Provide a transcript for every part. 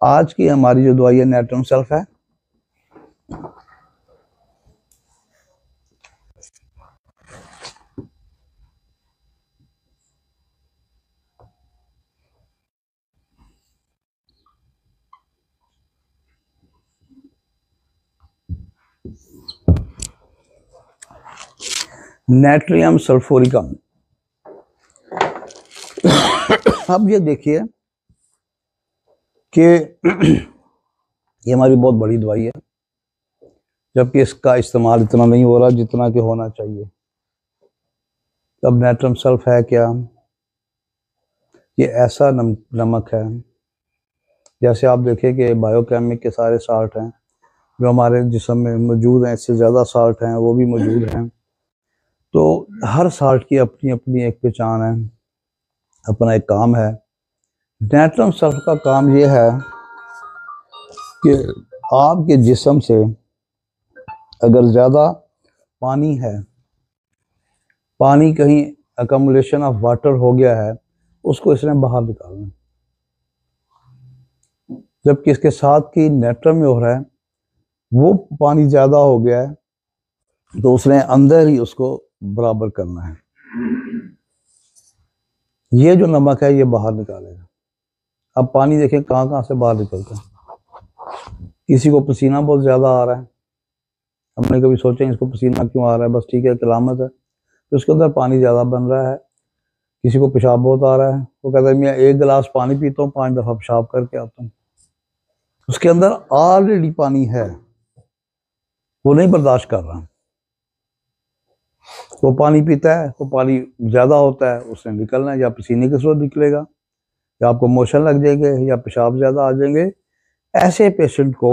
आज की हमारी जो दवाई है नेट्रम सल्फ है। नेट्रियम सल्फोरिकम। अब ये देखिए कि ये हमारी बहुत बड़ी दवाई है, जबकि इसका इस्तेमाल इतना नहीं हो रहा जितना कि होना चाहिए। अब नेट्रम सल्फ है क्या? ये ऐसा नमक है, जैसे आप देखें कि बायोकेमिक के सारे साल्ट हैं जो हमारे जिस्म में मौजूद हैं, इससे ज़्यादा साल्ट हैं वो भी मौजूद हैं। तो हर साल्ट की अपनी अपनी एक पहचान है, अपना एक काम है। नेट्रम सल्फ का काम ये है कि आपके जिस्म से अगर ज़्यादा पानी है, पानी कहीं अकमुलेशन ऑफ वाटर हो गया है, उसको इसने बाहर निकालना। जबकि इसके साथ की नेट्रम में हो रहा है, वो पानी ज़्यादा हो गया है तो उसने अंदर ही उसको बराबर करना है। ये जो नमक है ये बाहर निकालेगा। अब पानी देखें कहाँ कहाँ से बाहर निकलता है। किसी को पसीना बहुत ज़्यादा आ रहा है, हमने कभी सोचा इसको पसीना क्यों आ रहा है, बस ठीक है कलामत है, तो उसके अंदर पानी ज़्यादा बन रहा है। किसी को पेशाब बहुत आ रहा है, वो कहता है मैं 1 गिलास पानी पीता हूँ 5 दफ़ा पेशाब करके आता हूँ। उसके अंदर ऑलरेडी पानी है, वो नहीं बर्दाश्त कर रहा। वो पानी पीता है, वो पानी ज़्यादा होता है, उसने निकलना है, या पसीने के स्रोत निकलेगा, या आपको मोशन लग जाएंगे, या पेशाब ज़्यादा आ जाएंगे। ऐसे पेशेंट को,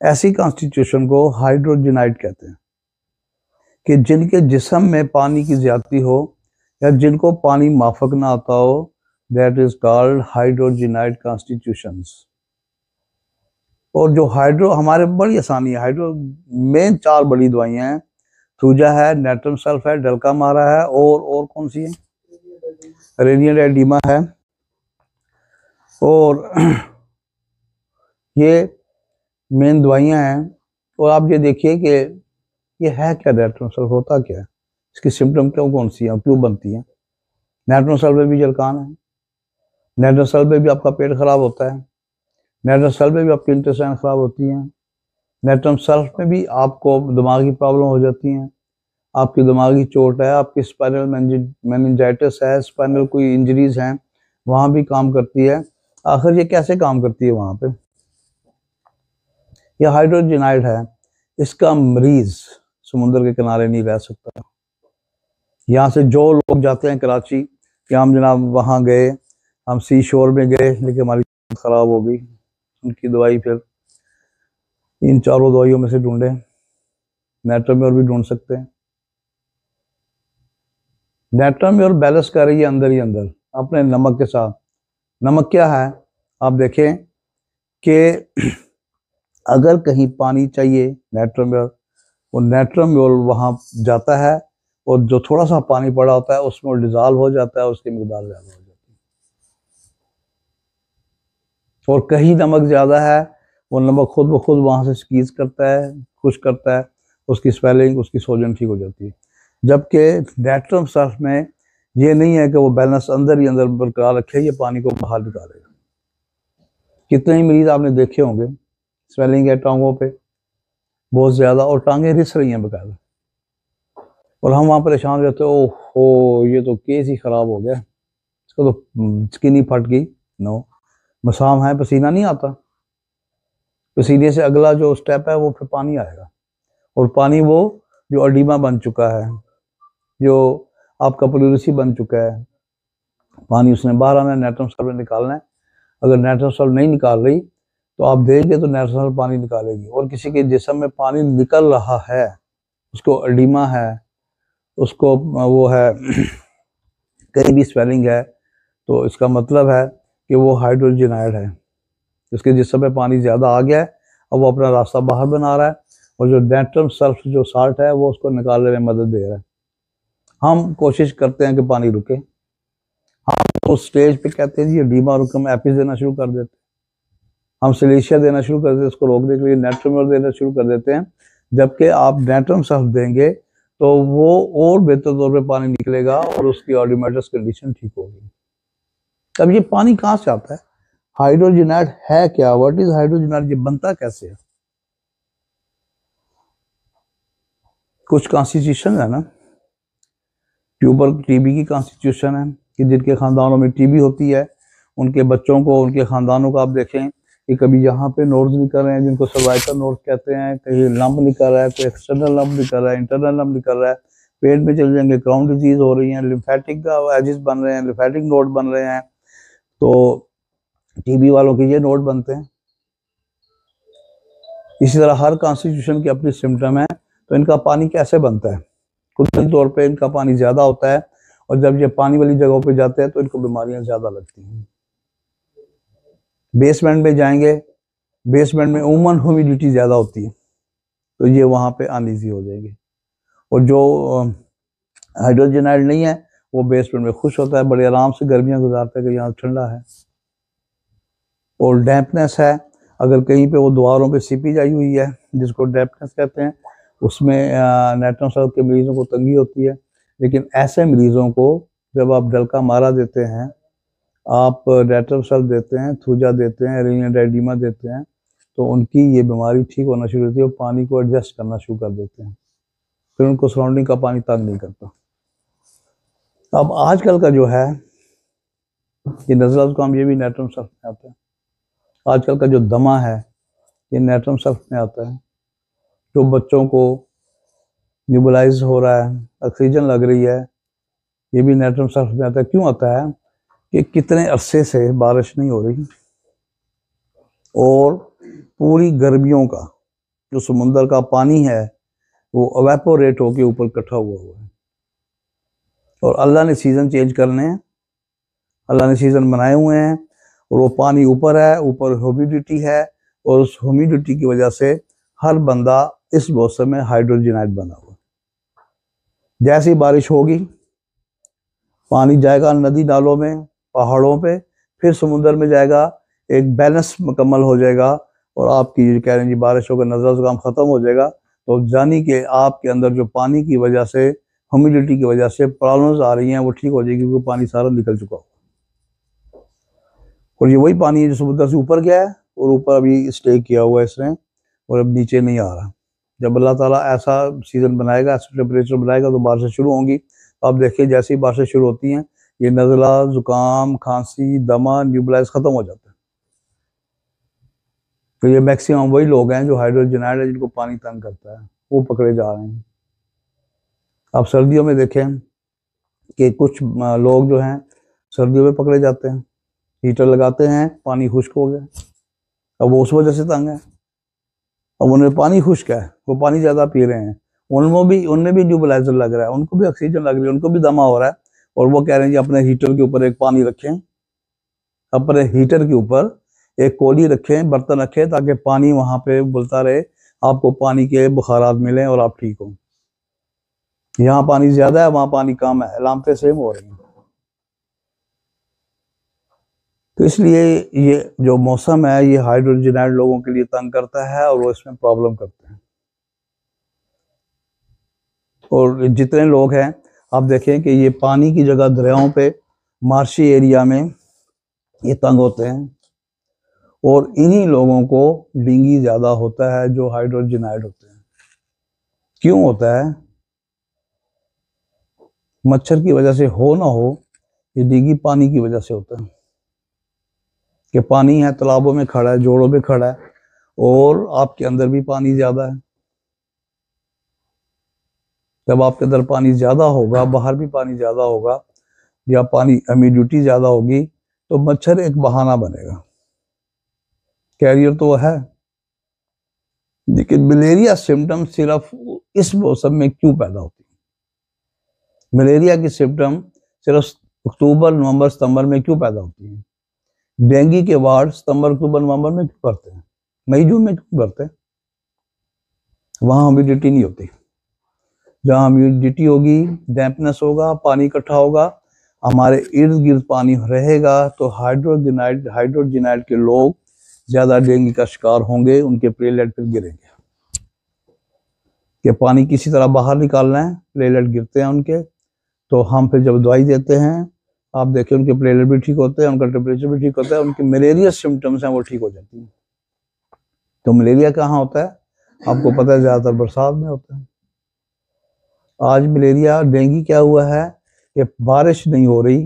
ऐसी कॉन्स्टिट्यूशन को हाइड्रोजिनाइड कहते हैं, कि जिनके जिस्म में पानी की ज्यादती हो या जिनको पानी माफक ना आता हो, दैट इज कॉल्ड हाइड्रोजिनाइड कॉन्स्टिट्यूशंस। और जो हाइड्रो हमारे बड़ी आसानी है, हाइड्रो मेन 4 बड़ी दवाइयां हैं, थूजा है, नेट्रम सल्फ है, डल्का मारा है, और कौन सी है, रेनियल एडिमा है। और ये मेन दवाइयां हैं। और आप ये देखिए कि ये है क्या, नेट्रम सल्फ होता क्या है, इसकी सिम्टम क्यों कौन सी है, क्यों बनती है। नेट्रम सल्फ में भी जलकान है, नेट्रम सल्फ में भी आपका पेट खराब होता है, नेट्रम सल्फ में भी आपकी इंटेस्टाइन खराब होती है, नेट्रम सल्फ में भी आपको दिमागी प्रॉब्लम हो जाती हैं, आपकी दिमागी चोट है, आपकी स्पाइनल मेनिंजाइटिस है, स्पाइनल कोई इंजरीज हैं, वहाँ भी काम करती है। आखिर ये कैसे काम करती है वहाँ पे? यह हाइड्रोजिनाइड है, इसका मरीज समुद्र के किनारे नहीं रह सकता। यहाँ से जो लोग जाते हैं कराची कि हम जनाब वहाँ गए, हम सी शोर में गए, लेकिन हमारी ख़राब हो गई, उनकी दवाई फिर इन 4 दवाइयों में से ढूंढे, नेट्रम में और भी ढूंढ सकते हैं। नेट्रम में और बैलेंस कर रही है अंदर ही अंदर अपने नमक के साथ। नमक क्या है, आप देखें कि अगर कहीं पानी चाहिए नेट्रम में, वो नेट्रम में वहाँ जाता है, और जो थोड़ा सा पानी पड़ा होता है उसमें डिजॉल्व हो जाता है, उसकी मिकदार ज़्यादा हो जाती है। और कहीं नमक ज़्यादा है, वो नमक खुद ब खुद वहाँ से स्क्वीज करता है, खुश करता है, उसकी स्वेलिंग, उसकी सोजन ठीक हो जाती है। जबकि नेट्रम सल्फ में ये नहीं है कि वो बैलेंस अंदर ही अंदर बरकरार रखे, ये पानी को बाहर निकालेगा। कितने ही मरीज आपने देखे होंगे, स्वेलिंग है टांगों पे बहुत ज़्यादा, और टांगें रिस रही हैं बकायदा, और हम वहाँ परेशान रहते, ओहो ये तो केस ही ख़राब हो गया, इसको तो स्किन ही फट गई। नो, मसाम है, पसीना नहीं आता, पसीने से अगला जो स्टेप है वो फिर पानी आएगा, और पानी वो जो अडीमा बन चुका है, जो आपका प्लूरिसी बन चुका है, पानी उसने बाहर आना है, नेट्रम सल्फ निकालना है। अगर नेट्रम सल्फ नहीं निकाल रही तो आप देंगे तो नेट्रम सल्फ पानी निकालेगी। और किसी के जिस्म में पानी निकल रहा है, उसको अडीमा है, उसको वो है कहीं भी स्वेलिंग है, तो इसका मतलब है कि वो हाइड्रोजिनाइड है, उसके जिस्म में पानी ज़्यादा आ गया है और वो अपना रास्ता बाहर बना रहा है, और जो नेट्रम सल्फ जो साल्ट है वो उसको निकालने में मदद दे रहा है। हम कोशिश करते हैं कि पानी रुके, हम तो स्टेज पे कहते हैं जी एडीमा रुके, हम एपिस देना शुरू कर देते हैं, हम सिलेशिया देना शुरू कर देते हैं, उसको रोकने के लिए नाइट्रोमर देना शुरू कर देते हैं। जबकि आप नाइट्रम सल्फ देंगे तो वो और बेहतर तौर पे पानी निकलेगा और उसकी ऑडिमेटस कंडीशन ठीक होगी। अब ये पानी कहाँ से आता है? हाइड्रोजनाइड है क्या? What is hydrogenoid? ये बनता कैसे है? कुछ कॉन्स्टिट्यूशन है ना, ट्यूबर टीबी की कॉन्स्टिट्यूशन है कि जिनके खानदानों में टीबी होती है उनके बच्चों को, उनके खानदानों को आप देखें कि कभी यहाँ पे नोड्स निकल रहे हैं जिनको सर्वाइकल नोड्स कहते हैं, कहीं लंप निकल रहा है, कोई एक्सटर्नल लंप निकल रहा है, इंटरनल लंप निकल रहा है, पेट में चले जाएंगे क्राउन डिजीज हो रही है, लिम्फेटिक एजिस बन रहे हैं, लिम्फेटिक नोड बन रहे हैं। तो टीबी वालों के ये नोड बनते हैं। इसी तरह हर कॉन्स्टिट्यूशन की अपनी सिम्टम है। तो इनका पानी कैसे बनता है? कुदरती तौर पे इनका पानी ज्यादा होता है और जब ये पानी वाली जगहों पे जाते हैं तो इनको बीमारियां ज्यादा लगती हैं। बेसमेंट में जाएंगे, बेसमेंट में उमन ह्यूमिडिटी ज्यादा होती है तो ये वहां पे अनईजी हो जाएंगे। और जो हाइड्रोजनाइड नहीं है वो बेसमेंट में खुश होता है, बड़े आराम से गर्मियां गुजारता है कि यहाँ ठंडा है। और डैम्पनेस है, अगर कहीं पे वो दीवारों पे सीपीज आई हुई है जिसको डैम्पनेस कहते हैं, उसमें नाइट्रम सल्फ के मरीजों को तंगी होती है। लेकिन ऐसे मरीजों को जब आप डलका मारा देते हैं, आप नाइट्रम सल्फ देते हैं, थूजा देते हैं, रेनियडाइडीमा देते हैं, तो उनकी ये बीमारी ठीक होना शुरू होती है। वो पानी को एडजस्ट करना शुरू कर देते हैं, फिर उनको सराउंडिंग का पानी तंग नहीं करता। अब आजकल का जो है ये नज़ला जुकाम, ये भी नाइट्रम सल्फ में आता है। आजकल का जो दमा है ये नाइट्रम सल्फ में आता है। जो बच्चों को न्यूबलाइज हो रहा है, ऑक्सीजन लग रही है, ये भी नाइट्रम सल्फ में आता है। क्यों आता है? कि कितने अरसे से बारिश नहीं हो रही और पूरी गर्मियों का जो समुंदर का पानी है वो एवेपोरेट होके ऊपर इकट्ठा हुआ है और अल्लाह ने सीज़न चेंज करने हैं, अल्लाह ने सीज़न बनाए हुए हैं और वो पानी ऊपर है, ऊपर ह्यूमिडिटी है और उस ह्यूमिडिटी की वजह से हर बंदा इस मौसम में हाइड्रोजनाइड बना हुआ। जैसी बारिश होगी पानी जाएगा नदी नालों में, पहाड़ों पे, फिर समुद्र में जाएगा, एक बैलेंस मुकम्मल हो जाएगा और आपकी कह रहे हैं जी बारिश होकर नज़ला जुकाम ख़त्म हो जाएगा। तो जानी कि आपके अंदर जो पानी की वजह से, ह्यूमिडिटी की वजह से प्रॉब्लम्स आ रही हैं वो ठीक हो जाएगी क्योंकि पानी सारा निकल चुका हो। और ये वही पानी है जो समुद्र से ऊपर गया है और ऊपर अभी स्टे किया हुआ है इसने और अब नीचे नहीं आ रहा। जब अल्लाह ताला ऐसा सीज़न बनाएगा, ऐसा टेम्परेचर बनाएगा तो बारिशें शुरू होंगी। आप देखिए जैसे ही बारिशें शुरू होती हैं ये नज़ला जुकाम, खांसी, दमा, न्यूबलाइज ख़त्म हो जाता है। तो ये मैक्सिमम वही लोग हैं जो हाइड्रोजनाइड है जिनको पानी तंग करता है वो पकड़े जा रहे हैं। आप सर्दियों में देखें कि कुछ लोग जो हैं सर्दियों में पकड़े जाते हैं, हीटर लगाते हैं, पानी खुश्क हो गया, अब वो उस वजह से तंग है। अब उन्हें पानी खुश्क है, वो पानी ज़्यादा पी रहे हैं, उनमें भी न्यूबलाइजर लग रहा है, उनको भी ऑक्सीजन लग रही है, उनको भी दमा हो रहा है और वो कह रहे हैं कि अपने हीटर के ऊपर एक पानी रखें, अपने हीटर के ऊपर एक कोली रखें, बर्तन रखें ताकि पानी वहाँ पे उबलता रहे, आपको पानी के बुखारात मिलें और आप ठीक हों। यहाँ पानी ज़्यादा है, वहाँ पानी कम है, अलामतें सेम हो रही हैं। तो इसलिए ये जो मौसम है ये हाइड्रोजनाइड लोगों के लिए तंग करता है और वो इसमें प्रॉब्लम करते हैं। और जितने लोग हैं आप देखें कि ये पानी की जगह दरियाओं पे, मार्शी एरिया में ये तंग होते हैं और इन्हीं लोगों को डेंगू ज़्यादा होता है जो हाइड्रोजनाइड होते हैं। क्यों होता है? मच्छर की वजह से हो ना हो, ये डेंगू पानी की वजह से होता है कि पानी है तालाबों में खड़ा है, जोड़ों में खड़ा है और आपके अंदर भी पानी ज़्यादा है। जब आपके अंदर पानी ज़्यादा होगा, बाहर भी पानी ज़्यादा होगा या पानी ह्यूमिडिटी ज़्यादा होगी तो मच्छर एक बहाना बनेगा, कैरियर तो है। लेकिन मलेरिया सिम्टम सिर्फ इस मौसम में क्यों पैदा होती है? मलेरिया की सिम्टम सिर्फ अक्टूबर, नवंबर, सितंबर में क्यों पैदा होती है? डेंगू के वार्ड सितंबर, अक्टूबर, नवंबर में क्यों करते हैं? मई जून में क्यों करते हैं? वहाँ ह्यूमिडिटी नहीं होती। जहाँ ह्यूमिडिटी होगी, डैम्पनेस होगा, पानी इकट्ठा होगा, हमारे इर्द गिर्द पानी रहेगा तो हाइड्रोजनाइड के लोग ज़्यादा डेंगू का शिकार होंगे, उनके प्लेटलेट फिर गिरेंगे। कि पानी किसी तरह बाहर निकालना है, प्लेटलेट गिरते हैं उनके, तो हम फिर जब दवाई देते हैं, आप देखें उनके प्लेटलेट भी ठीक होते हैं, उनका टेम्परेचर भी ठीक होता है, उनके मलेरिया सिम्टम्स हैं वो ठीक हो जाती हैं। तो मलेरिया कहाँ होता है आपको पता है, ज़्यादातर बरसात में होता है। आज मलेरिया डेंगू क्या हुआ है कि बारिश नहीं हो रही,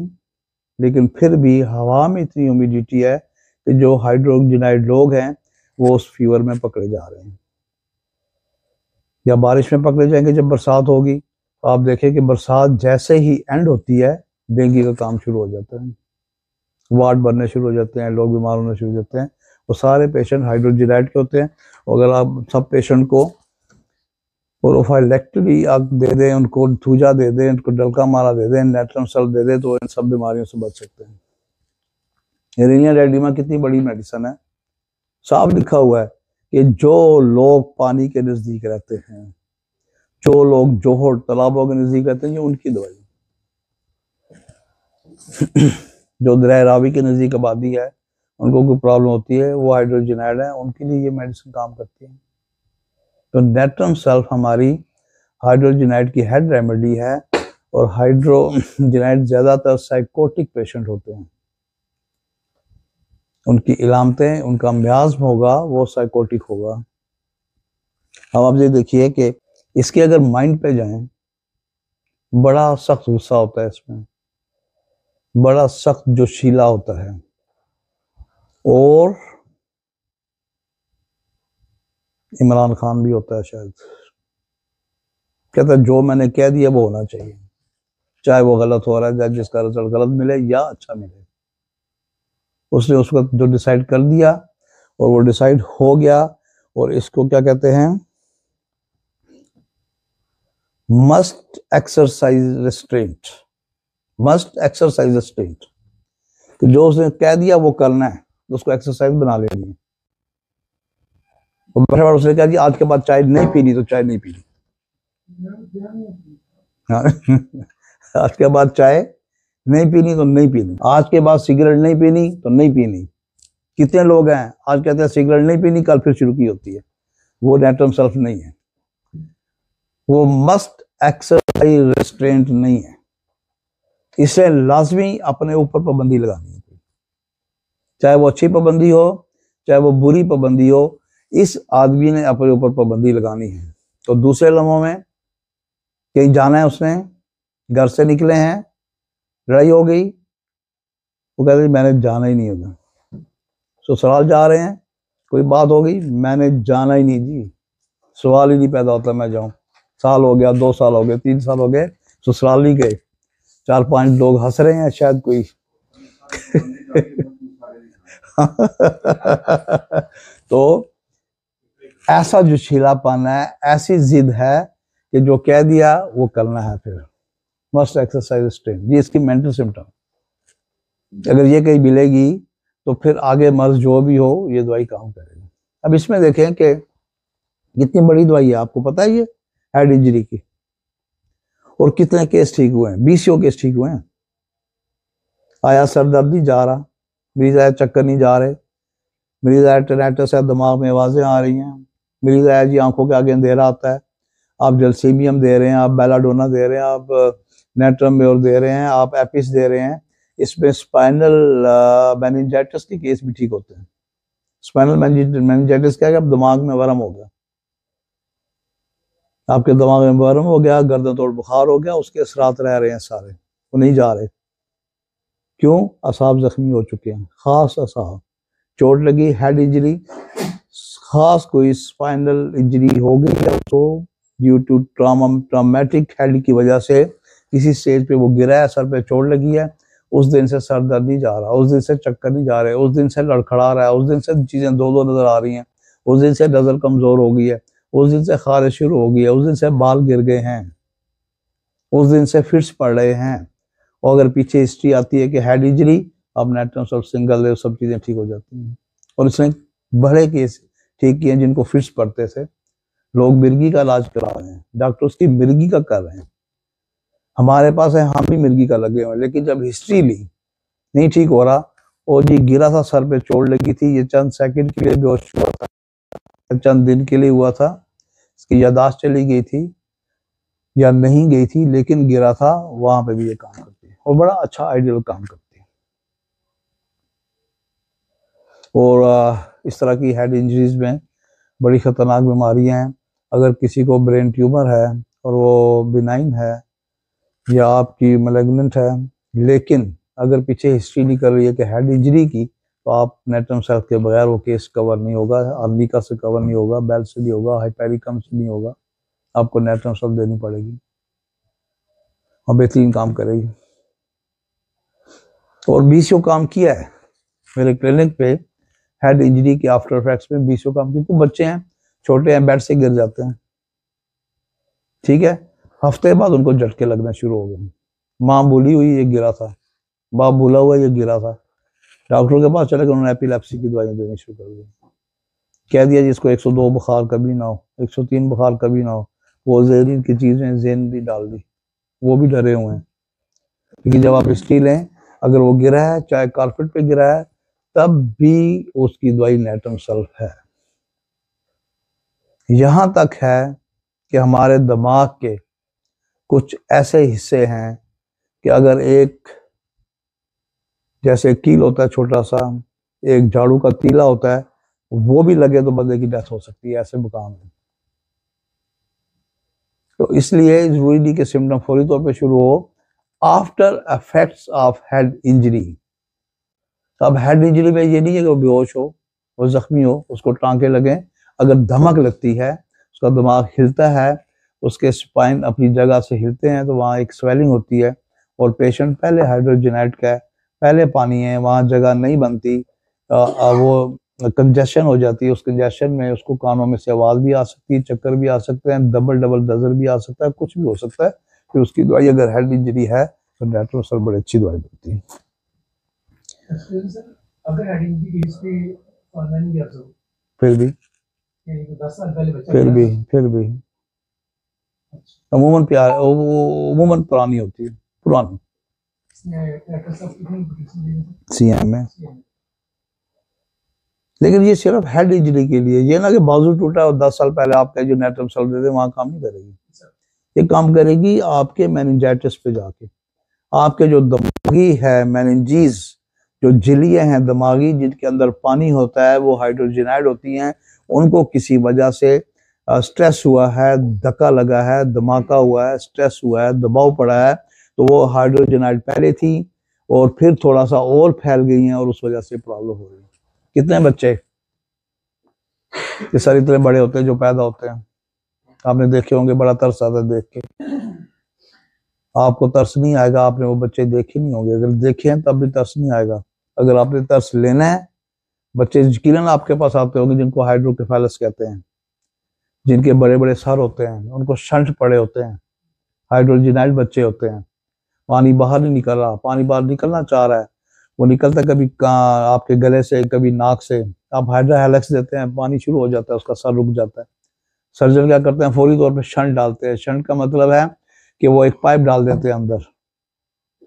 लेकिन फिर भी हवा में इतनी ह्यूमिडिटी है कि जो हाइड्रोजनाइड लोग हैं वो उस फीवर में पकड़े जा रहे हैं, या बारिश में पकड़े जाएंगे जब बरसात होगी। तो आप देखें कि बरसात जैसे ही एंड होती है, डेंगू का काम शुरू हो जाता है, वार्ड बनने शुरू हो जाते हैं, लोग बीमार होने शुरू हो जाते हैं। वो सारे पेशेंट हाइड्रोजनाइड के होते हैं। अगर आप सब पेशेंट को प्रोफाइलैक्टिकली आप दे दें, उनको थूजा दे दें, उनको डलका मारा दे दें, नेट्रम सल्फ दे दें, तो इन सब बीमारियों से बच सकते हैं। एरिनिया रेडिमा कितनी बड़ी मेडिसिन है, साफ लिखा हुआ है कि जो लोग पानी के नजदीक रहते हैं, जो लोग जोहर तालाबों के नजदीक रहते हैं, ये उनकी दवाई। जो दरिया रावी के नजदीक आबादी है, उनको कोई प्रॉब्लम होती है, वो हाइड्रोजनाइड है, उनके लिए ये मेडिसिन काम करती है। तो नेट्रम सल्फ हमारी हाइड्रोजनाइड की हेड रेमेडी है, और हाइड्रोजनाइड ज्यादातर साइकोटिक पेशेंट होते हैं, उनकी इलामतें, उनका मियाज़ होगा वो साइकोटिक होगा। अब आप ये देखिए कि इसके अगर माइंड पे जाएं, बड़ा सख्त गुस्सा होता है इसमें, बड़ा सख्त जोशीला होता है, और इमरान खान भी होता है शायद। कहता है जो मैंने कह दिया वो होना चाहिए, चाहे वो गलत हो रहा है, चाहे जिसका रिजल्ट गलत मिले या अच्छा मिले। उसने उसको जो डिसाइड कर दिया और वो डिसाइड हो गया, और इसको क्या कहते हैं, must exercise restaurant, must exercise restaurant. तो जो उसने कह दिया वो करना है, तो उसको एक्सरसाइज बना लेनी है। और उसने कहा कि आज के बाद चाय नहीं पीनी, तो चाय नहीं पीनी। हाँ आज के बाद चाय नहीं पीनी तो नहीं पीनी, आज के बाद सिगरेट नहीं पीनी तो नहीं पीनी। कितने लोग हैं आज कहते हैं सिगरेट नहीं पीनी, कल फिर शुरू की होती है। वो नेट्रम सल्फ नहीं है, वो मस्ट एक्सरसाइज रेस्ट्रेंट नहीं है। इसे लाजमी अपने ऊपर पाबंदी लगानी है, चाहे वो अच्छी पाबंदी हो चाहे वो बुरी पाबंदी हो, इस आदमी ने अपने ऊपर पाबंदी लगानी है। तो दूसरे लम्हों में कहीं जाना है, उसने घर से निकले हैं, लड़ाई हो गई, वो कहते मैंने जाना ही नहीं होगा। ससुराल जा रहे हैं, कोई बात हो गई, मैंने जाना ही नहीं जी, सवाल ही नहीं पैदा होता मैं जाऊं। साल हो गया, 2 साल हो गए, 3 साल हो गए, ससुराल नहीं गए, 4-5 लोग हंस रहे हैं शायद कोई तो ऐसा जो छिलापन है, ऐसी जिद है कि जो कह दिया वो करना है। फिर मस्ट एक्सरसाइज स्ट्रेन, ये इसकी मेंटल सिम्टम। अगर ये कहीं मिलेगी तो फिर आगे मर्ज जो भी हो ये दवाई काम करेगी। अब इसमें देखें कि कितनी बड़ी दवाई है, आपको पता है ये हेड इंजरी की, और कितने केस ठीक हुए हैं, 20 केस ठीक हुए हैं। आया सर दर्द नहीं जा रहा, मरीज आया चक्कर नहीं जा रहे, मरीज आया टेनाइटिस है, दिमाग में आवाजें आ रही हैं, मरीज आया जी आंखों के आगे अंधेरा आता है, आप जलसीमियम दे रहे हैं, आप बेलाडोना दे रहे हैं, आप नेट्रम दे रहे हैं, आप एपिस दे रहे हैं। इसमें स्पाइनल मेनिंजाइटिस के केस भी ठीक होते हैं। स्पाइनल मेनिंजाइटिस क्या है, अब दिमाग में वरम हो गया, आपके दिमाग में वरम हो गया, गर्दन तोड़ बुखार हो गया, उसके असरात रह रहे हैं सारे, वो नहीं जा रहे। क्यों? असाब जख्मी हो चुके हैं, खास असाब, चोट लगी, हेड इंजरी, खास कोई स्पाइनल इंजरी हो गई है तो ड्यू टू ट्रामेटिक हेड की वजह से किसी स्टेज पे वो गिरा है, सर पे चोट लगी है, उस दिन से सर दर्द नहीं जा रहा, उस दिन से चक्कर नहीं जा रहे, उस दिन से लड़खड़ा रहा है, उस दिन से चीजें दो नजर आ रही हैं, उस दिन से नजर कमजोर हो गई है, उस दिन से खारिश शुरू हो गई है, उस दिन से बाल गिर गए हैं, उस दिन से फिट्स पड़ रहे हैं। और अगर पीछे हिस्ट्री आती है कि हेड इंजरी, अब नेट्रम सल्फ सिंगल है, सब चीजें ठीक हो जाती हैं। और इसने बड़े केस ठीक किए जिनको फिट्स पड़ते थे, लोग मिर्गी का इलाज करा रहे हैं, डॉक्टर उसकी मिर्गी का कर रहे हैं। हमारे पास है, हम भी मिर्गी का लगे हुए, लेकिन जब हिस्ट्री ली नहीं ठीक हो रहा, और जी गिरा था, सर पे चोट लगी थी, ये चंद सेकंड के लिए बेहोश हुआ था, चंद दिन के लिए हुआ था, इसकी यादाश्त चली गई थी या नहीं गई थी, लेकिन गिरा था, वहां पे भी ये काम करती है और बड़ा अच्छा आइडियल काम करती है। और इस तरह की हेड इंजरीज में बड़ी खतरनाक बीमारियां हैं। अगर किसी को ब्रेन ट्यूमर है और वो बिनाइन है या आपकी मैलिग्नेंट है, लेकिन अगर पीछे हिस्ट्री निकल रही है कि हेड इंजरी की, तो आप नेट्रम सेल्फ के बगैर वो केस कवर नहीं होगा, आर्निका से कवर नहीं होगा, बेल से नहीं होगा, हाइपेरिकम से नहीं होगा, आपको नेट्रम सेल्फ देनी पड़ेगी और बेहतरीन काम करेगी। और 20 काम किया है मेरे क्लिनिक पे हेड इंजरी के आफ्टर इफेक्ट्स में, 20 काम किया। तो बच्चे हैं, छोटे हैं, बेड से गिर जाते हैं, ठीक है, हफ्ते बाद उनको झटके लगना शुरू हो गए। माँ भूली हुई ये गिरा था, बाप भूला हुआ ये गिरा था, डॉक्टर के पास चले गए, उन्होंने एपिलेप्सी की दवाइयां देनी शुरू कर दी। कह दिया जिसको 102 बुखार कभी ना हो, 103 बुखार कभी ना हो, वो जेरिन की चीजें जेन भी डाल दी, वो भी डरे हुए हैं। क्योंकि जब आप हिस्ट्री लें, अगर वो गिरा है, चाहे कारपेट पे गिरा है, तब भी उसकी दवाई नेट्रम सेल्फ है। यहां तक है कि हमारे दिमाग के कुछ ऐसे हिस्से हैं कि अगर एक, जैसे कील होता है छोटा सा, एक झाड़ू का तीला होता है, वो भी लगे तो बंदे की डेथ हो सकती है, ऐसे मुकाम है। तो इसलिए जरूरी नहीं कि सिम्टम फौरी तौर पे शुरू हो, after effects of head injury. अब हेड इंजरी में ये नहीं है कि वो बेहोश हो, वो जख्मी हो, उसको टांके लगे, अगर धमक लगती है, उसका दिमाग हिलता है, उसके स्पाइन अपनी जगह से हिलते हैं, तो वहाँ एक स्वेलिंग होती है और पेशेंट पहले हाइड्रोजनेट का है, पहले पानी है, वहाँ जगह नहीं बनती, वो कंजेशन हो जाती है, उस कंजेशन में उसको कानों में से आवाज भी आ सकती है, चक्कर भी आ सकते हैं, डबल डबल नजर भी आ सकता है, कुछ भी हो सकता है। फिर उसकी दवाई अगर हेड इंजरी है तो डॉक्टर सर बड़ी अच्छी दवाई देती है। अगर हेड इंजरी केस पे नहीं गया तो फिर भी 10 साल पहले बच्चा फिर भी अमूमन प्यार अमूमन पुरानी होती है, पुरानी सीएम में। लेकिन ये सिर्फ हेड इंजरी के लिए, ये ना कि बाजू टूटा और 10 साल पहले आपका जो नेट्रम सेल देते वहां काम नहीं करेगी, ये काम करेगी आपके मेनिंजाइटिस पे जाके। आपके जो दिमागी है मेनिंजीज, जो झिल्लियां हैं दिमागी जिनके अंदर पानी होता है, वो हाइड्रोजनाइड होती हैं, उनको किसी वजह से स्ट्रेस हुआ है, धक्का लगा है, धमाका हुआ है, स्ट्रेस हुआ है, दबाव पड़ा है, तो वो हाइड्रोजनाइड पहले थी और फिर थोड़ा सा और फैल गई हैं और उस वजह से प्रॉब्लम हो रही है। कितने बच्चे ये सारे इतने बड़े होते हैं जो पैदा होते हैं, आपने देखे होंगे, बड़ा तरस आता है देख के। आपको तरस नहीं आएगा, आपने वो बच्चे देखे नहीं होंगे, अगर देखे हैं तब भी तरस नहीं आएगा। अगर आपने तरस लेना है, बच्चे यकीनन आपके पास आते होंगे जिनको हाइड्रोकेफालस कहते हैं, जिनके बड़े बड़े सर होते हैं, उनको शंट पड़े होते हैं, हाइड्रोजनाइड बच्चे होते हैं, पानी बाहर नहीं निकल रहा, पानी बाहर निकलना चाह रहा है, वो निकलता कभी आपके गले से, कभी नाक से, आप हाइड्रोहेलेक्स देते हैं, पानी शुरू हो जाता है, उसका सर रुक जाता है। सर्जन क्या करते हैं, फौरी तौर पे शंट डालते हैं। शंट का मतलब है कि वो एक पाइप डाल देते हैं अंदर,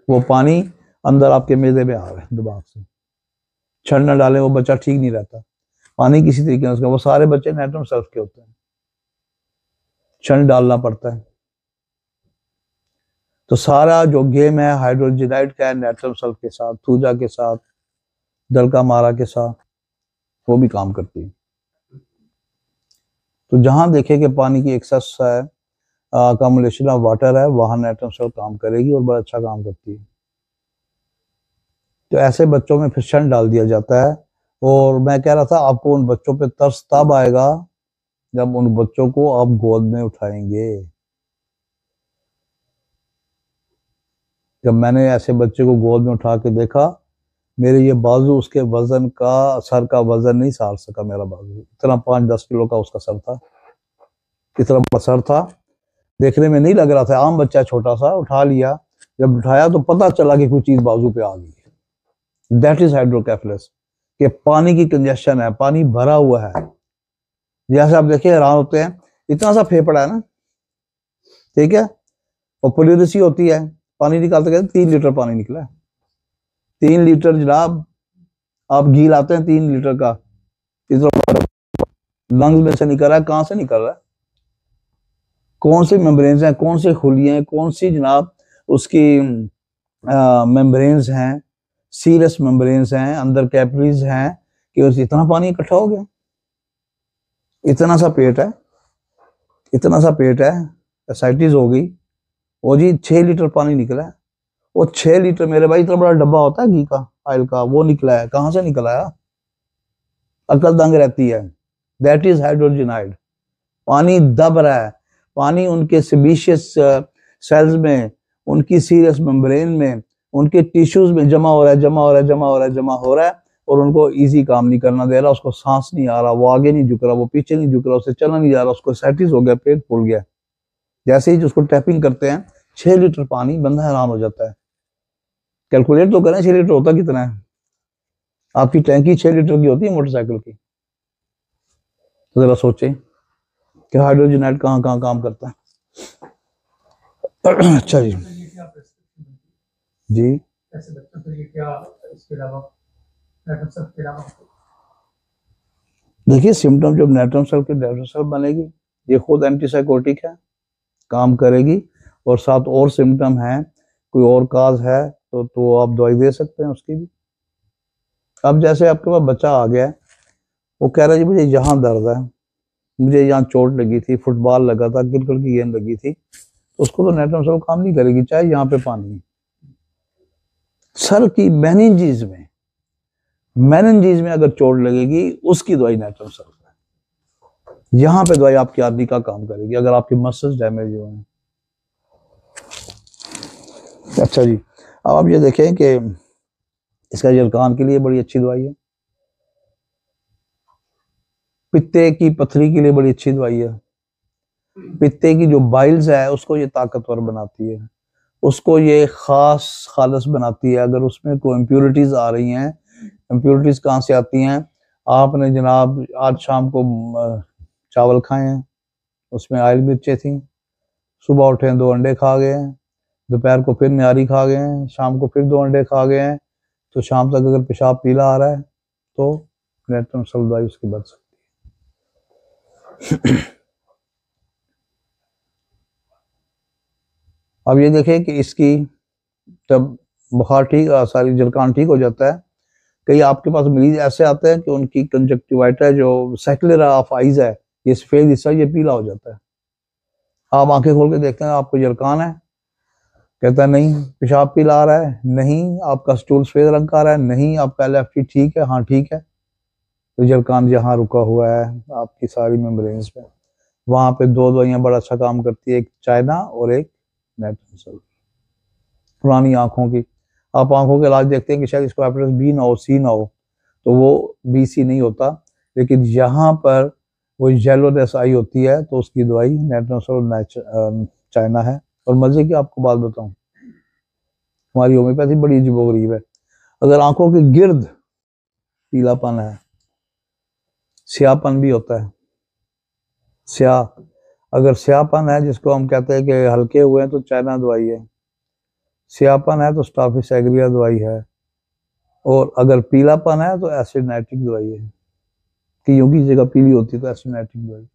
वो पानी अंदर आपके मैदे में आ रहा है दिमाग से। शंट न डालें वो बच्चा ठीक नहीं रहता, पानी किसी तरीके से उसका, वो सारे बच्चे नेट्रम सेल्फ के होते हैं, शंट डालना पड़ता है। तो सारा जो गेम है हाइड्रोजनाइड का है, नेट्रम सेल्फ के साथ, थूजा के साथ, दलका मारा के साथ, वो भी काम करती है। तो जहां देखे कि पानी की एक्सेस है, अकोमोडेशन ऑफ वाटर है, वहां नेट्रम सेल्फ काम करेगी और बड़ा अच्छा काम करती है। तो ऐसे बच्चों में फिर शंट डाल दिया जाता है। और मैं कह रहा था आपको उन बच्चों पे तरस तब आएगा जब उन बच्चों को आप गोद में उठाएंगे। जब मैंने ऐसे बच्चे को गोद में उठा के देखा, मेरे ये बाजू उसके वजन का, सर का वजन नहीं सहार सका मेरा बाजू, इतना 5-10 किलो का उसका सर था, इतना बड़ा सर था, देखने में नहीं लग रहा था, आम बच्चा छोटा सा, उठा लिया, जब उठाया तो पता चला कि कोई चीज बाजू पे आ गई। दैट इज हाइड्रोकेफेलस, कि पानी की कंजेशन है, पानी भरा हुआ है। जैसे आप देखिए हैरान होते हैं, इतना सा फेफड़ा है ना, ठीक है, और प्लूरेसी होती है, पानी निकालते कहते 3 लीटर पानी निकला है। 3 लीटर जनाब आप घी लाते हैं 3 लीटर का, इतना लंग्स में से निकल रहा है, कहाँ से निकल रहा है? कौन सी मेम्ब्रेन्स हैं, कौन से खुलियां हैं, कौन सी जनाब उसकी मेम्ब्रेन्स हैं, सीरस मेम्ब्रेन्स हैं, अंदर कैपिलरीज हैं कि उस इतना पानी इकट्ठा हो गया। इतना सा पेट है, इतना सा पेट है, एसाइटिस हो गई, वो जी 6 लीटर पानी निकला है। वो 6 लीटर मेरे भाई, इतना बड़ा डब्बा होता है घी का, ऑयल का, वो निकला है, कहाँ से निकला है? अकल दंग रहती है। That is hydrogenoid. पानी दब रहा है, पानी उनके सेबेशियस सेल्स में, उनकी सीरस मेम्ब्रेन में, उनके टिश्यूज में जमा हो रहा है, जमा हो रहा है, जमा हो रहा है, जमा हो रहा है, और उनको इजी काम नहीं करना दे रहा। उसको सांस नहीं आ रहा, वो आगे नहीं झुक रहा, वो पीछे नहीं झुक रहा, उसे चलना नहीं जा रहा, उसको एसाइटिस हो गया, पेट फूल गया। जैसे ही उसको टैपिंग करते हैं 6 लीटर पानी, बंदा हैरान हो जाता है। कैलकुलेट तो करें 6 लीटर होता कितना है? आपकी टैंकी 6 लीटर की होती है मोटरसाइकिल की, तो जरा सोचें कि हाइड्रोजनाइड कहाँ कहाँ काम करता है। अच्छा जी, तो ये क्या prescription बनती जी है? ऐसे बच्चों के लिए क्या इसके अलावा नेटवर्क के अलावा देखिए, सिम्टम जब नेट्रम सेल की डेल्टा सेल बनेगी, ये खुद एंटीसाइकोटिक है, काम करेगी, और साथ और सिम्टम है, कोई और काज है तो आप दवाई दे सकते हैं उसकी भी। अब जैसे आपके पास बच्चा आ गया है, वो कह रहा है जी मुझे यहाँ दर्द है, मुझे यहाँ चोट लगी थी, फुटबॉल लगा था, क्रिकेट की गेंद लगी थी, उसको तो नेट्रम सेल काम नहीं करेगी, चाहे यहाँ पे पानी है। सर की मेनिंजीज में अगर चोट लगेगी, उसकी दवाई नेट्रम सेल है। यहाँ पे दवाई आपकी आदमी का काम करेगी अगर आपके मसल्स डैमेज हुए हैं। अच्छा जी, अब आप ये देखें कि इसका जलकान के लिए बड़ी अच्छी दवाई है, पित्ते की पथरी के लिए बड़ी अच्छी दवाई है, पित्ते की जो बाइल्स है उसको ये ताकतवर बनाती है, उसको ये खालस बनाती है। अगर उसमें कोई इम्प्योरिटीज आ रही हैं, इम्प्योरिटीज कहाँ से आती हैं? आपने जनाब आज शाम को चावल खाए हैं, उसमें ऑयल मिर्चें थी, सुबह उठे 2 अंडे खा गए हैं, दोपहर को फिर न्यारी खा गए हैं, शाम को फिर 2 अंडे खा गए हैं, तो शाम तक अगर पेशाब पीला आ रहा है तो नेट्रम सेल दवाई उसकी बच सकती है। अब ये देखें कि इसकी जब बुखार ठीक, सारी जलकान ठीक हो जाता है, कई आपके पास मरीज ऐसे आते हैं कि उनकी कंजक्टिवाइटिस जो सेक्युलर ऑफ आइज है, ये सफेद हिस्सा ये पीला हो जाता है। आप आंखें खोल के देखते हैं, आपको जलकान है? कहता है नहीं। पेशाब पीला आ रहा है? नहीं। आपका स्टूल सफेद रंग का आ रहा है? नहीं। आपका LFT ठीक है? हाँ ठीक है। तो जलकान जहाँ रुका हुआ है आपकी सारी मेम्ब्रेन्स पे, वहां पे 2 दवाइयां बड़ा अच्छा काम करती है, एक चाइना और एक नेट्रम सेल। पुरानी आंखों की, आप आंखों के इलाज देखते हैं कि शायद इसको हेपेटाइटिस B ना हो, C ना हो, तो वो BC नहीं होता, लेकिन यहाँ पर वो येलोनेस आई होती है, तो उसकी दवाई नेट्रम सेल चाइना है। और मजे की आपको बात बताऊं, हमारी होम्योपैथी बड़ी अजीबोगरीब है। अगर आंखों के गिर्द पीलापन है, स्याहपन भी होता है, स्याह, अगर स्याहपन है जिसको हम कहते हैं कि हल्के हुए हैं, तो चाइना दवाई है। स्याहपन है तो स्टाफिस एग्रिया दवाई है, और अगर पीलापन है तो एसिड नाइट्रिक दवाई है, कि योगी जगह पीली होती है तो एसिड नाइट्रिक दवाई।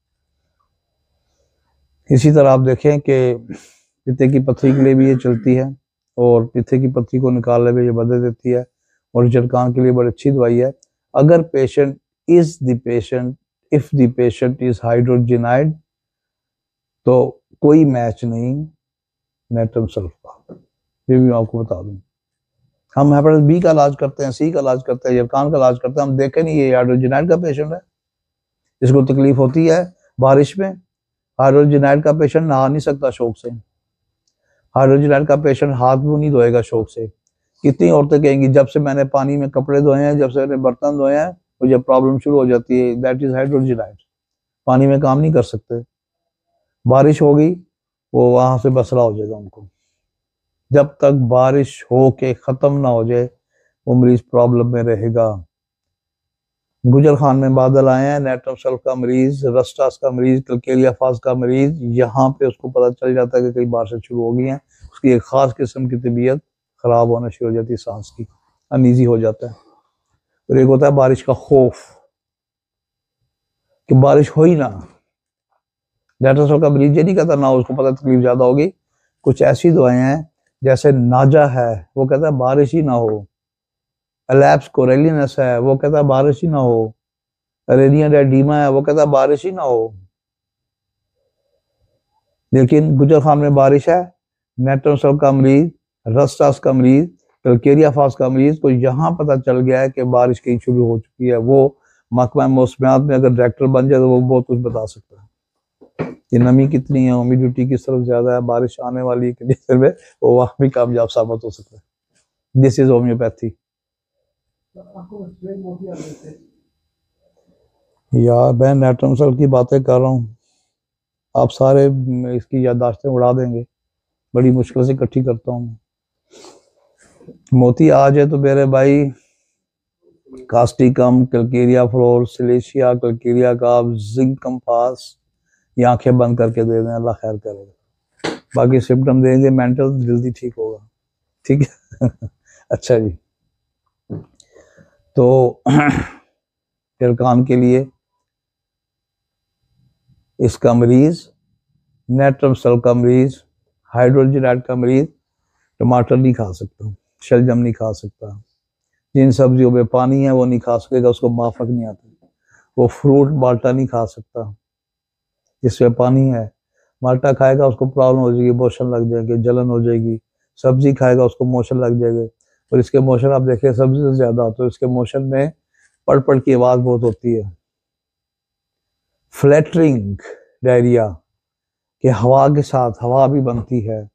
इसी तरह आप देखें कि पित्ते की पथरी के लिए भी ये चलती है, और पित्ते की पथरी को निकालने में ये मदद देती है, और जलकान के लिए बड़ी अच्छी दवाई है। अगर patient if the patient is hydrogenoid, तो कोई मैच नहीं नेट्रम सेल का, ये भी मैं आपको बता दूं। हम हेपेटाइटिस B का इलाज करते हैं, C का इलाज करते हैं, जलकान का इलाज करते हैं, हम देखें नहीं ये हाइड्रोजनाइड का पेशेंट है, इसको तकलीफ होती है बारिश में। हाइड्रोजनाइड का पेशेंट नहा नहीं सकता शौक से, हाइड्रोजनाइड का पेशेंट हाथ भी नहीं धोएगा शौक से। कितनी औरतें कहेंगी जब से मैंने पानी में कपड़े धोए हैं, जब से मैंने बर्तन धोए हैं, मुझे प्रॉब्लम शुरू हो जाती है। That is hydrogenoid. पानी में काम नहीं कर सकते, बारिश हो गई वो वहां से बसरा हो जाएगा उनको। जब तक बारिश हो के खत्म ना हो जाए वो मरीज प्रॉब्लम में रहेगा। गुजर खान में बादल आए हैं, नेट्रम सेल का मरीज, रस्टास का मरीज, कलकेलिया फास का मरीज, यहाँ पे उसको पता चल जाता है कि कई बारिशें शुरू हो गई हैं, उसकी एक खास किस्म की तबीयत खराब होना शुरू हो जाती है, सांस की अनईजी हो जाता है। और एक होता है बारिश का खौफ कि बारिश हो ही ना। डॉक्टर साहब का मरीज ये नहीं कहता ना उसको पता तकलीफ ज्यादा होगी। कुछ ऐसी दवाएं हैं जैसे नाजा है, वो कहता है बारिश ही ना हो। एलैप्स कोरेलिनस है, वो कहता है बारिश ही ना हो। रेडियन एडीमा है, वो कहता है बारिश ही ना हो। लेकिन गुजर खान में बारिश है, नेट्रोसल का मरीज, रस्टास का मरीज, कलकेरिया फास का मरीज को यहाँ पता चल गया है कि बारिश कहीं शुरू हो चुकी है। वो महकमा मौसमियात में अगर डायरेक्टर बन जाए तो वो बहुत कुछ बता सकता है कि नमी कितनी है, ह्यूमिडिटी किस तरफ ज्यादा है, बारिश आने वाली है कंडीशन में, वो वहाँ भी कामयाब साबित हो सकता है। This is homeopathy. यार मैं नेट्रोसल की बातें कर रहा हूँ, आप सारे इसकी याददाश्तें उड़ा देंगे। बड़ी मुश्किल से इकट्ठी करता हूँ। मोती आ जाए तो मेरे भाई causticum, calcarea fluor, silicea, calcarea carb, zinc कंपास, ये आंखें बंद करके दे दें, अल्लाह खैर करेगा। बाकी सिम्टम देंगे मेंटल, जल्दी ठीक होगा। ठीक है अच्छा जी, तो तिलकान के लिए इसका मरीज, नेट्रोसल का मरीज, हाइड्रोजनेट का मरीज टमाटर नहीं खा सकता, शलजम नहीं खा सकता, जिन सब्जियों में पानी है वो नहीं खा सकेगा, उसको माफक नहीं आती। वो फ्रूट माल्टा नहीं खा सकता जिसमें पानी है। माल्टा खाएगा उसको प्रॉब्लम हो जाएगी, मोशन लग जाएगी, जलन हो जाएगी। सब्जी खाएगा उसको मोशन लग जाएगा। और इसके मोशन आप देखें सब्जी से ज्यादा होते हैं, इसके मोशन में पड़ पड़ की आवाज बहुत होती है। फ्लैटरिंग डायरिया कि हवा के साथ हवा भी बनती है।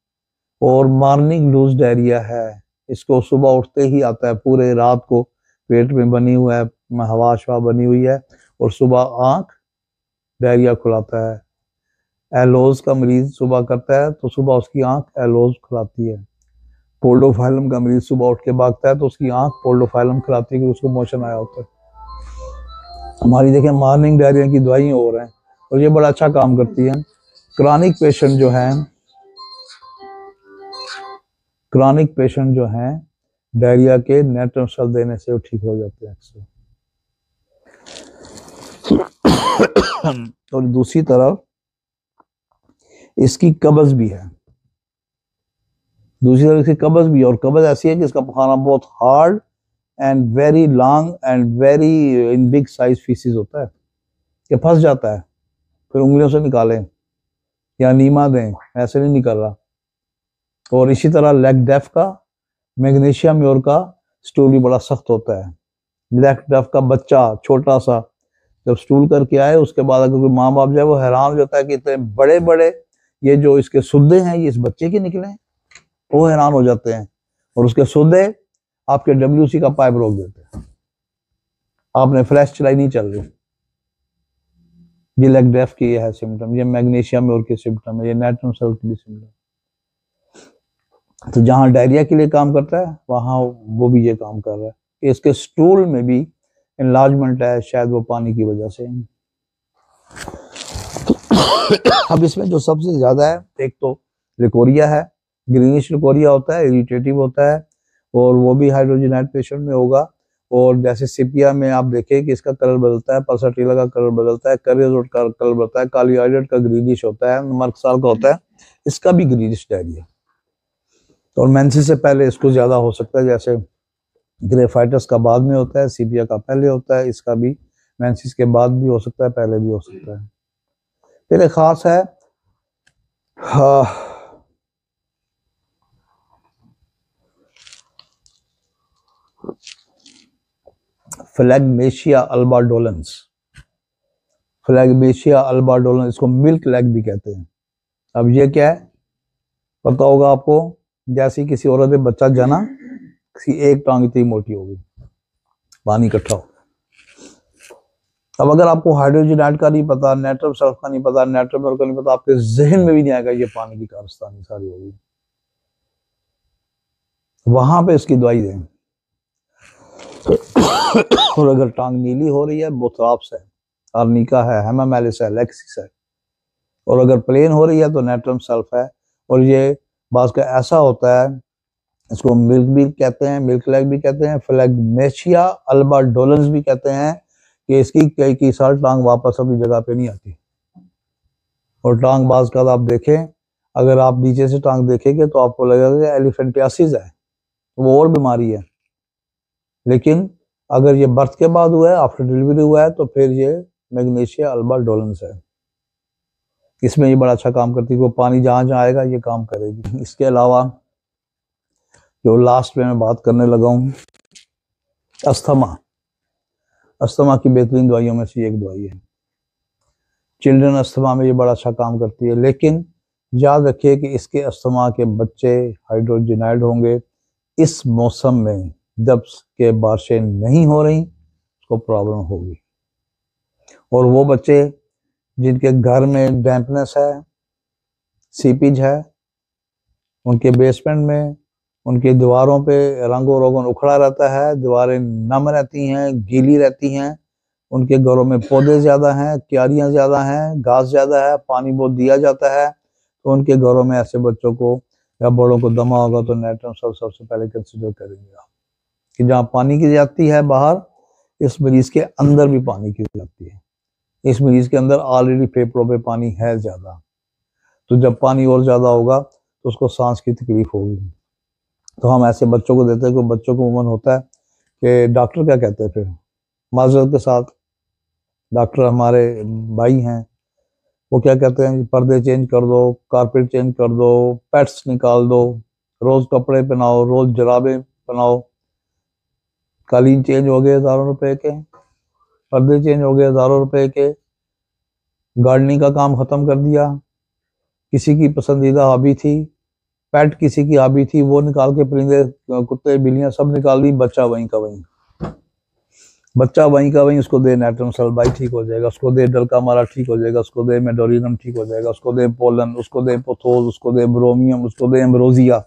और मॉर्निंग लूज डायरिया है, इसको सुबह उठते ही आता है, पूरे रात को पेट में बनी हुआ है, हवा शवा बनी हुई है, और सुबह आंख डायरिया खुलाता है। एलोज का मरीज सुबह करता है तो सुबह उसकी आंख एलोज खुलाती है। पोल्डोफाइलम का मरीज सुबह उठ के भागता है तो उसकी आंख पोल्डोफाइलम खुलाती है कि उसको मोशन आया होता है। हमारी देखें मॉर्निंग डायरिया की दवाई और हैं और ये बड़ा अच्छा काम करती है। क्रॉनिक पेशेंट जो हैं डायरिया के नेट्रोसल देने से वो ठीक हो जाते हैं अक्सर। और दूसरी तरफ इसकी कब्ज भी है, और कब्ज ऐसी है कि इसका खाना बहुत hard and very long and very in big size faeces होता है कि फंस जाता है, फिर उंगलियों से निकालें या नीमा दें, ऐसे नहीं निकल रहा। और इसी तरह लेग डेफ का, मैग्नीशियम म्योर का स्टूल भी बड़ा सख्त होता है। लेग डेफ का बच्चा छोटा सा जब स्टूल करके आए उसके बाद अगर कोई माँ बाप जाए वो हैरान हो जाता है कि इतने बड़े बड़े ये जो इसके सुद्दे हैं ये इस बच्चे के निकले हैं, वो हैरान हो जाते हैं। और उसके सुद्दे आपके WC का पाइप रोक देते हैं, आपने फ्लैश चलाई नहीं चल रही। ये लेग डेफ की है सिम्टम, ये मैग्नीशियम म्योर के सिम्टम है, ये नेट्रोसल की भी सिम्टम। तो जहां डायरिया के लिए काम करता है वहां वो भी ये काम कर रहा है। इसके स्टूल में भी इनलार्जमेंट है, शायद वो पानी की वजह से। अब इसमें जो सबसे ज्यादा है, एक तो लिकोरिया है, ग्रीनिश लिकोरिया होता है, इरिटेटिव होता है, और वो भी हाइड्रोजनेट पेशेंट में होगा। और जैसे सिपिया में आप देखें कि इसका कलर बदलता है, पल्साटिला का कलर बदलता है, करियोजोट का कलर बदलता है, कालियाइडेट का ग्रीनिश होता है, मर्कसाल का होता है, इसका भी ग्रीनिश डायरिया। और मेंसेस से पहले इसको ज्यादा हो सकता है, जैसे ग्रेफाइटिस का बाद में होता है, सीपिया का पहले होता है, इसका भी मेंसेस के बाद भी हो सकता है, पहले भी हो सकता है। फिर एक खास है फ्लैगमेशिया अल्बाडोलेंस। फ्लैगमेशिया अल्बाडोलेंस, इसको मिल्क लेग भी कहते हैं। अब ये क्या है पता होगा आपको, जैसे किसी औरत ने बच्चा जाना, किसी एक टांग इतनी मोटी होगी, पानी इकट्ठा हो। अब अगर आपको हाइड्रोजनेट का नहीं पता, नेट्रोसल का नहीं पता, नेट्रोमर का नहीं पता, आपके जहन में भी नहीं आएगा ये पानी की कारस्तानी सारी होगी। वहां पे इसकी दवाई दें। और अगर टांग नीली हो रही है, बोथराप्स है, आर्निका है, हेमामेलिस है, लेक्सिस है। और अगर प्लेन हो रही है तो नेट्रम सल्फ है। और ये बाज का ऐसा होता है इसको मिल्क भी कहते हैं, मिल्क लैग भी कहते हैं, फ्लैग्नेशिया अल्बाडोलेंस भी कहते हैं, कि इसकी कई साल टांग वापस अपनी जगह पे नहीं आती। और टांग बाज का आप देखें, अगर आप नीचे से टांग देखेंगे तो आपको लगेगा कि एलिफेंटियासिस है, वो और बीमारी है। लेकिन अगर ये बर्थ के बाद हुआ है, आफ्टर डिलीवरी हुआ है, तो फिर ये मैग्नेशिया अल्बाडोलेंस है। इसमें ये बड़ा अच्छा काम करती है, वो पानी जहाँ जहाँ आएगा ये काम करेगी। इसके अलावा जो लास्ट में मैं बात करने लगा हूँ, अस्थमा। अस्थमा की बेहतरीन दवाइयों में से एक दवाई है, चिल्ड्रन अस्थमा में ये बड़ा अच्छा काम करती है। लेकिन याद रखिए कि इसके अस्थमा के बच्चे हाइड्रोजिनाइड होंगे। इस मौसम में जब के बारिशें नहीं हो रही, उसको प्रॉब्लम होगी। और वो बच्चे जिनके घर में डैम्पनेस है, सीपीज है, उनके बेसमेंट में, उनकी दीवारों पे रंगो रोगन उखड़ा रहता है, दीवारें नम रहती हैं, गीली रहती हैं, उनके घरों में पौधे ज्यादा हैं, क्यारियां ज्यादा हैं, घास ज्यादा है, पानी बहुत दिया जाता है, तो उनके घरों में ऐसे बच्चों को या बड़ों को दमा होगा तो नेट्रम सबसे पहले कंसिडर करेंगे आप, कि जहाँ पानी की जाती है बाहर, इस मरीज के अंदर भी पानी की जाती है। इस मरीज के अंदर ऑलरेडी फेफड़ों पे पानी है ज्यादा, तो जब पानी और ज्यादा होगा तो उसको सांस की तकलीफ होगी। तो हम ऐसे बच्चों को देते हैं कि बच्चों को उमन होता है कि डॉक्टर क्या कहते हैं, फिर माजरत के साथ डॉक्टर हमारे भाई हैं, वो क्या कहते हैं, पर्दे चेंज कर दो, कारपेट चेंज कर दो, पैड्स निकाल दो, रोज कपड़े पहनाओ, रोज जराबे पहनाओ। कालीन चेंज हो गए हज़ारों रुपए के, पर्दे चेंज हो गए हज़ारों रुपए के, गार्डनिंग का काम खत्म कर दिया। किसी की पसंदीदा हॉबी थी, पेट किसी की हॉबी थी, वो निकाल के परिंदे कुत्ते बिल्लियां सब निकाल दी, बच्चा वहीं का वहीं, बच्चा वहीं का वहीं। उसको दे नेट्रम सल्फाइड ठीक हो जाएगा, उसको दे डलका मारा ठीक हो जाएगा, उसको दे मेडोरिनम ठीक हो जाएगा, उसको दे पोलन, उसको दे पोथोस, उसको दे ब्रोमियम, उसको दे एम्ब्रोजिया।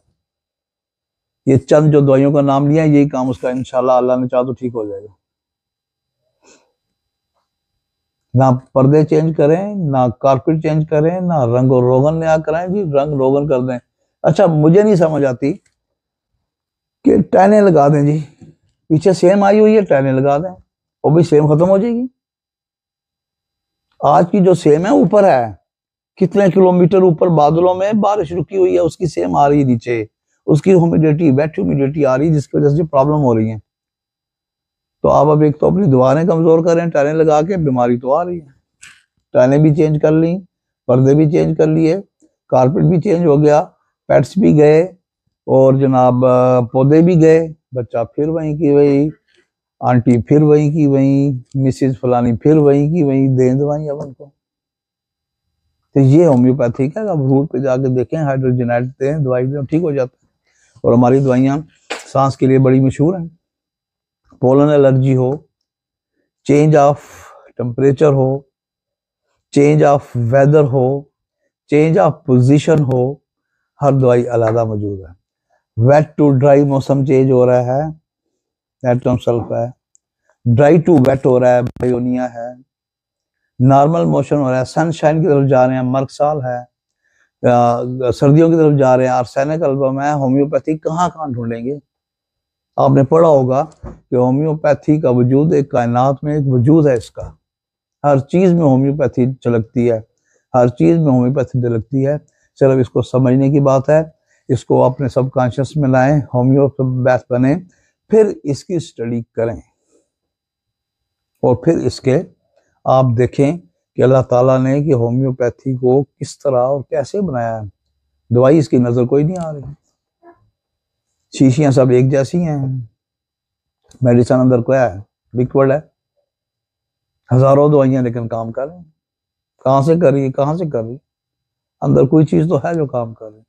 ये चंद जो दवाइयों का नाम लिया, यही काम उसका इंशाल्लाह अल्लाह ने चाहा तो ठीक हो जाएगा। ना पर्दे चेंज करें, ना कारपेट चेंज करें, ना रंग और रोगन नया कराएं जी, रंग रोगन कर दें। अच्छा, मुझे नहीं समझ आती कि टैने लगा दें जी, पीछे सेम आई हुई है, टैने लगा दें, वो भी सेम खत्म हो जाएगी। आज की जो सेम है ऊपर है, कितने किलोमीटर ऊपर बादलों में बारिश रुकी हुई है, उसकी सेम आ रही है नीचे, उसकी ह्यूमिडिटी, वेट ह्यूमिडिटी आ रही है, जिसकी वजह से प्रॉब्लम हो रही है। तो आप अब एक तो अपनी दीवारें कमजोर करें, टैने लगा के, बीमारी तो आ रही है। टैने भी चेंज कर ली, पर्दे भी चेंज कर लिए, कारपेट भी चेंज हो गया, पेट्स भी गए, और जनाब पौधे भी गए, बच्चा फिर वहीं की वही, आंटी फिर वहीं की वहीं, मिसेज फलानी फिर वहीं की वहीं, दें दवाई अब उनको। तो ये होम्योपैथिक है, अब रूट पे जाके देखें, हाइड्रोजनाइड दें, दवाई दें, ठीक हो जाता है। और हमारी दवाइयाँ सांस के लिए बड़ी मशहूर हैं। पोलन एलर्जी हो, चेंज ऑफ टेम्परेचर हो, चेंज ऑफ वेदर हो, चेंज ऑफ पोजीशन हो, हर दवाई अलग मौजूद है। वेट टू ड्राई मौसम चेंज हो रहा है, नेट्रम सल्फा है। ड्राई टू वेट हो रहा है, बायोनिया है। नॉर्मल मोशन हो रहा है, सनशाइन की तरफ जा रहे हैं, मर्कसाल है। सर्दियों की तरफ जा रहे हैं, आर्सेनिक एल्बम है। होम्योपैथी कहाँ कहाँ ढूंढेंगे? आपने पढ़ा होगा कि होम्योपैथी का वजूद एक कायनात में एक वजूद है इसका, हर चीज में होम्योपैथी झलकती है, हर चीज में होम्योपैथी झलकती है। सिर्फ इसको समझने की बात है, इसको अपने सबकॉन्शियस में लाएं, होम्योपैथ बने, फिर इसकी स्टडी करें, और फिर इसके आप देखें कि अल्लाह ताला ने कि होम्योपैथी को किस तरह और कैसे बनाया है। दवाई इसकी नजर कोई नहीं आ रही, शीशियां सब एक जैसी हैं, मेडिसिन अंदर क्या है, लिक्विड है, हजारों दवाइयां लेकिन काम कर रही हैं। कहाँ से कर रही है, कहाँ से कर रही है? अंदर कोई चीज तो है जो काम कर रही है।